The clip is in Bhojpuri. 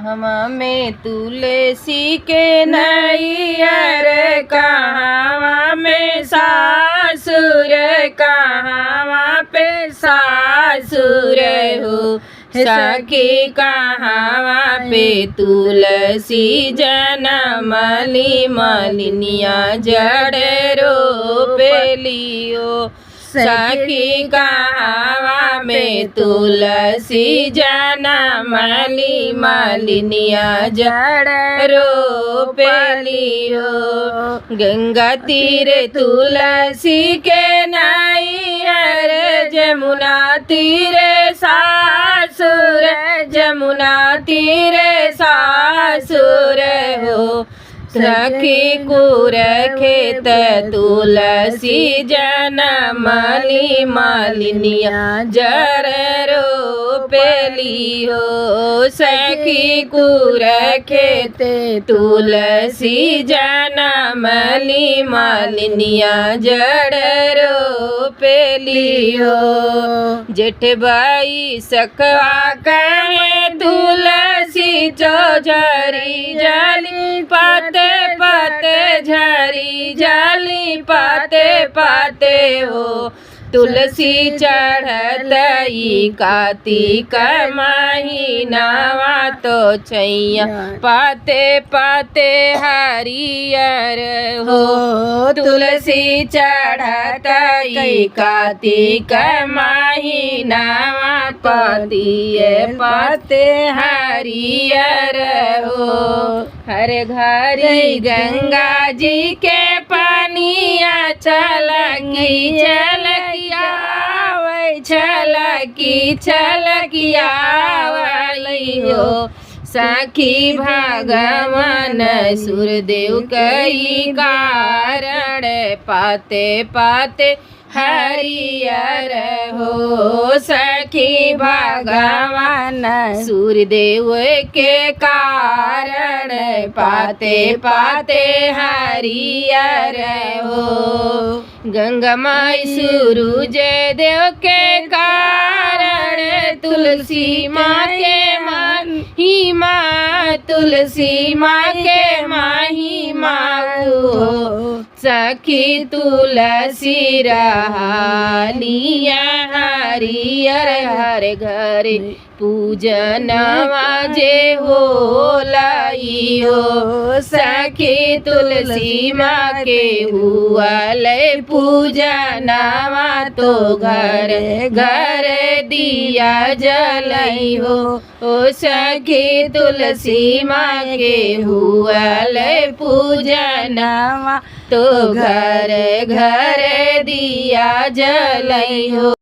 कहवा में तुलसी के नैयर, कहवा में सासुर, कहवा पे सासुर हो सखी, कहवा पे तुलसी जनमली मलिनिया जड़ रोपेलियो सखी, कहवा में तुलसी जनमली मलिनिया जड़ रोपेलियो। गंगा तीरे तुलसी के नैयर, जमुना तीरे सासुर, जमुना तीरे सासुर हो सखी, कुर खेत तुलसी जनमली मलिनिया जड़ रोपेलियो सखी, कुर खेत तुलसी जनमली मलिनिया जड़ रोपेलियो। जेठ बाई सकवा कहे तुलसी चौझरी जाली पाते पाते झरी जाली पाते पाते हो तुलसी चढ़तई कार्तिक महीनावा तो छैया पाते पाते हरियर हो तुलसी चढ़तई कार्तिक महीनावा पतिए पाते हरियर हो। हर घरी गंगा जी के पानिया छलकी छलकिया छलकी छलकिया हो सखी, भगवान सूर्यदेव कई कारण पाते पाते हरियर हो सखी, भगवान सूर्यदेव के कारण पाते पाते हरियर हो। गंगा माई सूरज देव के कारण तुलसी माँ के महिमा, तुलसी माँ के महिमा हो सखी, तुलसी रहालिया हरियर हर घरे पूजनवा जे होलाई हो सखी, तुलसी माँ के हुआ ले पूजनवा तो घर घर दिया जलाई हो सखी, तुलसी माँ के हुआ ले पूजनवा तो घर घर दिया जलाई हो।